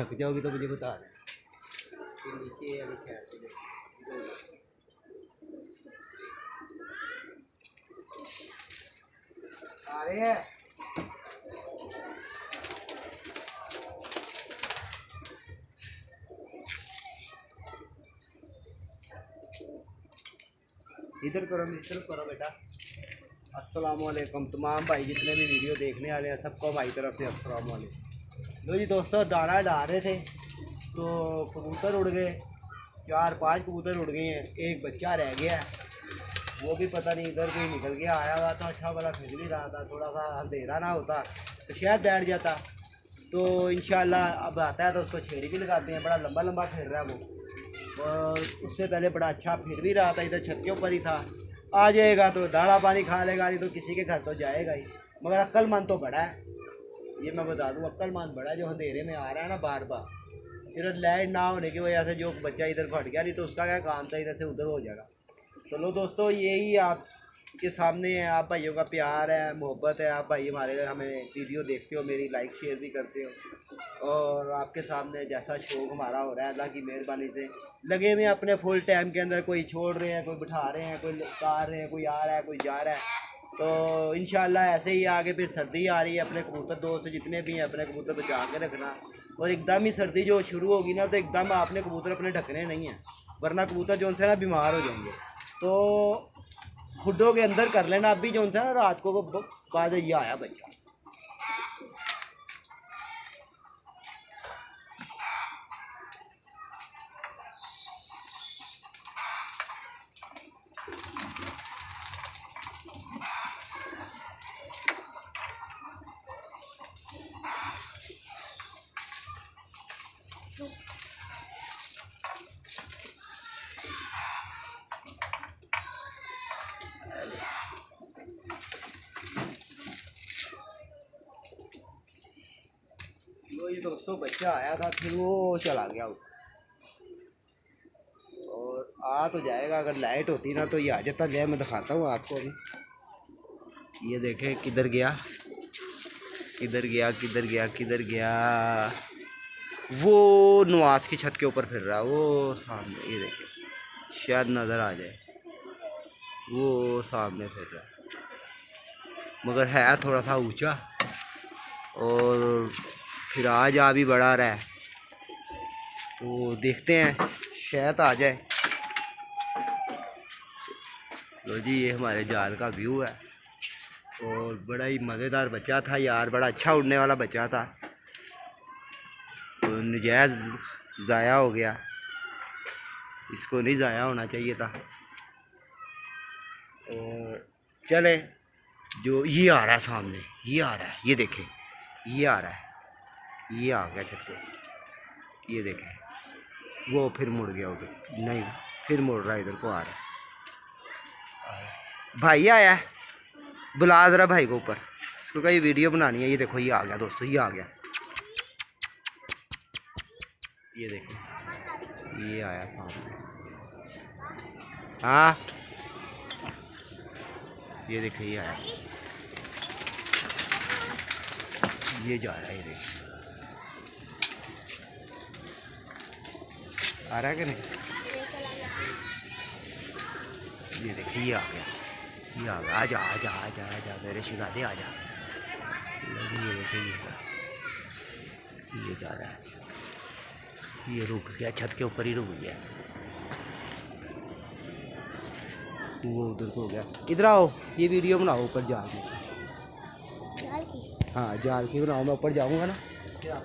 थक जाओगी तो मुझे बता दें कि नीचे वाली साइड पे आ रहे हैं। इधर करो बेटा। अस्सलाम वालेकुम तमाम भाई जितने भी वीडियो देखने वाले हैं सबको हमारी तरफ से अस्सलाम वालेकुम। लो जी दोस्तों, दाना डाल रहे थे तो कबूतर उड़ गए, 4-5 कबूतर उड़ गए हैं, एक बच्चा रह गया है, वो भी पता नहीं इधर कोई निकल के आया हुआ था। अच्छा वाला फिर भी रहा था, थोड़ा सा अंधेरा ना होता तो शायद बैठ जाता। तो इंशाल्लाह अब आता है तो उसको छेड़ी भी लगाते हैं। बड़ा लंबा लंबा फिर रहा है वो, और उससे पहले बड़ा अच्छा फिर भी रहा था, इधर छत के ऊपर ही था। आ जाएगा तो दाना पानी खा लेगा, नहीं तो किसी के घर तो जाएगा ही। मगर अक्लमंद तो बड़ा है, ये मैं बता दूँ, अक्लमंद बड़ा है। जो अंधेरे में आ रहा है ना बार बार, सिर्फ लाइट ना होने की वजह से जो बच्चा इधर फट गया, नहीं तो उसका क्या काम था, इधर से उधर हो जाएगा। चलो दोस्तों, यही आपके सामने है, आप भाइयों का प्यार है, मोहब्बत है। आप भाई हमारे हमें वीडियो देखते हो, मेरी लाइक शेयर भी करते हो, और आपके सामने जैसा शौक़ हमारा हो रहा है अल्लाह की मेहरबानी से लगे हुए अपने फुल टाइम के अंदर। कोई छोड़ रहे हैं, कोई बिठा रहे हैं, कोई उतार रहे हैं, कोई आ रहा है, कोई जा रहा है। तो इंशाल्लाह ऐसे ही आगे फिर सर्दी आ रही है। अपने कबूतर दोस्त जितने भी हैं अपने कबूतर बचा के रखना, और एकदम ही सर्दी जो शुरू होगी ना तो एकदम आपने कबूतर अपने ढकने नहीं हैं, वरना कबूतर जो उनसे ना बीमार हो जाएंगे। तो खुडों के अंदर कर लेना। अभी जो उनसे ना रात को बाद ये आया बच्चा। ये दोस्तों बच्चा आया था, फिर वो चला गया और आ तो जाएगा। अगर लाइट होती ना तो ये आ जाता। ले मैं दिखाता हूँ आपको अभी। ये देखें किधर गया, किधर गया, किधर गया, किधर गया। वो नवाज की छत के ऊपर फिर रहा है, वो सामने, ये देखें शायद नज़र आ जाए, वो सामने फिर रहा है, मगर है थोड़ा सा ऊंचा, और फिर आज आ भी बड़ा रहा है। तो देखते हैं शायद आ जाए। तो जी ये हमारे जाल का व्यू है, और बड़ा ही मज़ेदार बच्चा था यार, बड़ा अच्छा उड़ने वाला बच्चा था। तो नजायज़ ज़ाया हो गया, इसको नहीं ज़ाया होना चाहिए था। और चले, जो ये आ रहा है सामने, ये आ रहा है, ये देखें, ये आ रहा है, ये आ गया छत पे, ये देखें। वो फिर मुड़ गया उधर, नहीं फिर मुड़ रहा है, इधर को आ रहा है। भाई आया है, बुला ज़रा भाई को ऊपर, इसको कहीं वीडियो बनानी है। ये देखो ये आ गया दोस्तों, ये आ गया, ये देखो ये आया सामने। हाँ ये देखो ये आया, ये जा रहा है, ये देखो आ रहा है कि नहीं। ये देखिए ये आ गया, ये आ गया। आजा आजा आजा आजा मेरे शहजादे आजा। ये देखिए ये जा रहा है, ये रुक गया, छत के ऊपर ही रुक गया। वो उधर को हो गया। इधर आओ, ये वीडियो बनाओ ऊपर जाल की। हाँ जाल की बनाओ, मैं ऊपर जाऊँगा ना फिर आप